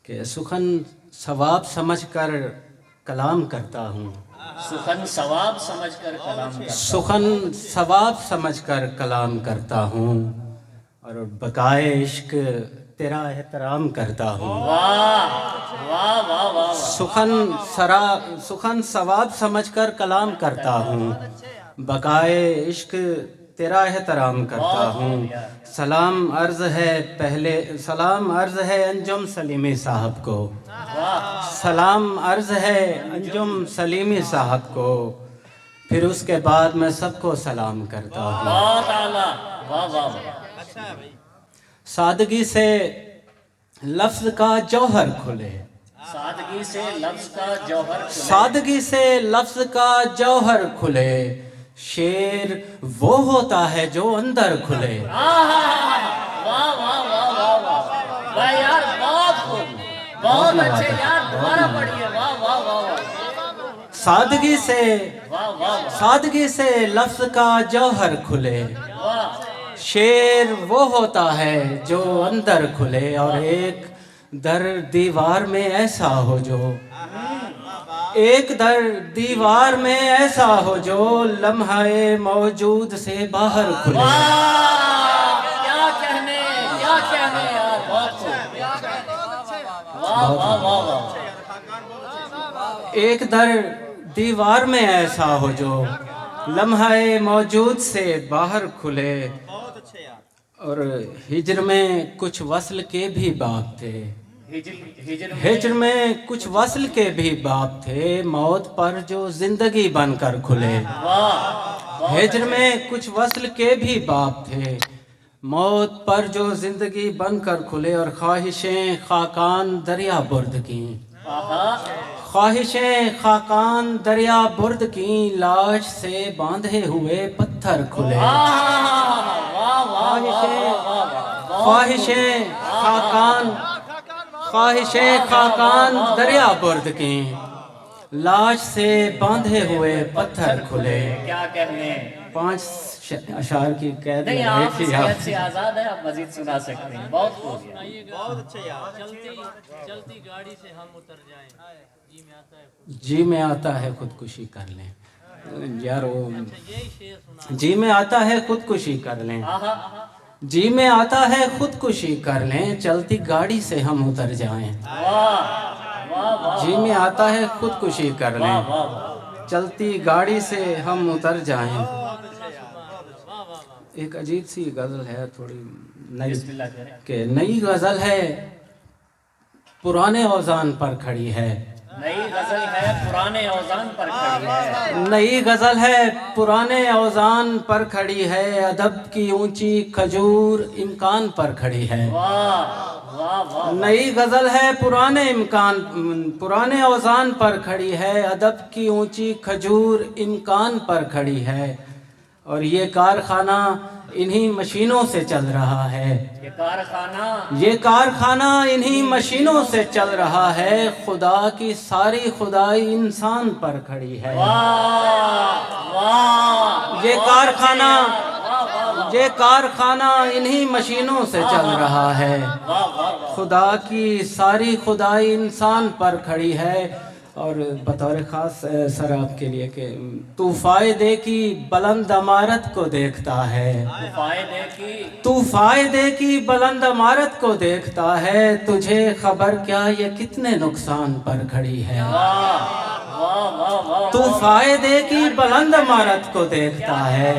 کہ سخن ثواب سمجھ کر کلام کرتا ہوں، سخن ثواب سمجھ کر کلام کرتا ہوں، سخن ثواب سمجھ کر کلام کرتا ہوں، اور بقائے عشق تیرا احترام کرتا ہوں۔ واہ واہ واہ واہ سخن ثواب سمجھ کر کلام کرتا ہوں، بقائے عشق تیرا احترام کرتا ہوں۔ سلام عرض ہے انجم سلیمی صاحب کو، سلام عرض ہے انجم سلیمی صاحب کو، پھر اس کے بعد میں سب کو سلام کرتا ہوں۔ بہت اعلیٰ، واہ واہ واہ۔ سادگی سے لفظ کا جوہر کھلے، سادگی سے لفظ کا جوہر کھلے، سادگی سے لفظ کا جوہر کھلے، شعر وہ ہوتا ہے جو اندر کھلے۔ واہ واہ واہ واہ واہ واہ یار، بہت خوب، بہت اچھے یار، دوبارہ پڑھیے، واہ واہ واہ واہ، سادگی سے لفظ کا جوہر کھلے، واہ شعر وہ ہوتا ہے جو اندر کھلے، اور ایک در دیوار میں ایسا ہو جو، ایک در دیوار میں ایسا ہو جو لمحہ موجود سے باہر کھلے۔ کیا کہنے یار، بہت خوب، واہ واہ واہ واہ۔ ایک در دیوار میں ایسا ہو جو لمحہ موجود سے باہر کھلے، اور ہجر میں کچھ وصل کے بھی باب تھے، ہجر میں کچھ وصل کے بھی باب تھے، موت پر جو زندگی بن کر کھلے۔ ہجر میں کچھ وصل کے بھی باب تھے، موت پر جو زندگی بن کر کھلے، اور خواہشیں خاکان دریا برد کی، خواہشیں خاکان دریا برد کی، لاش سے باندھے ہوئے پتھر کھلے۔ خواہشیں خاکان دریا برد کی، لاش سے باندھے ہوئے پتھر کھلے۔ کیا کہنے، 5 اشعار کی قید نہیں میں آپ بیٹھی صحت سے آزاد ہے، آپ مزید سنا سکتے ہیں، بہت خوب۔ چلتی گاڑی سے ہم اتر جائیں، جی میں آتا ہے جی میں آتا ہے خودکشی کر لیں یار، وہ یہی شعر سنا۔ جی میں آتا ہے خودکشی کر لیں، جی میں آتا ہے خودکشی کر لیں، چلتی گاڑی سے ہم اتر جائیں، جی میں آتا ہے خودکشی کر لیں، چلتی گاڑی سے ہم اتر جائیں۔ ایک عجیب سی غزل ہے، تھوڑی نئی، کہ نئی غزل ہے پرانے اوزان پر کھڑی ہے، نئی غزل ہے پرانے اوزان پر کھڑی ہے، نئی غزل ہے پرانے اوزان پر کھڑی ہے، ادب کی اونچی کھجور امکان پر کھڑی ہے۔ واہ واہ واہ، نئی غزل ہے پرانے اوزان پر کھڑی ہے، ادب کی اونچی کھجور امکان پر کھڑی ہے، اور یہ کارخانہ انہی مشینوں سے چل رہا ہے، یہ کارخانہ انہی مشینوں سے چل رہا ہے، خدا کی ساری خدائی انسان پر کھڑی ہے۔ یہ کارخانہ انہی مشینوں سے چل رہا ہے، خدا کی ساری خدائی انسان پر کھڑی ہے، اور بطور خاص سر آپ کے لیے کہ تو فائدے کی بلند عمارت کو دیکھتا ہے، تو فائدے کی بلند عمارت کو دیکھتا ہے، تجھے خبر کیا یہ کتنے نقصان پر کھڑی ہے۔ تو فائدے کی بلند عمارت کو دیکھتا ہے،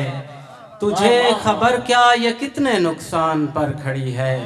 تجھے خبر کیا یہ کتنے نقصان پر کھڑی ہے۔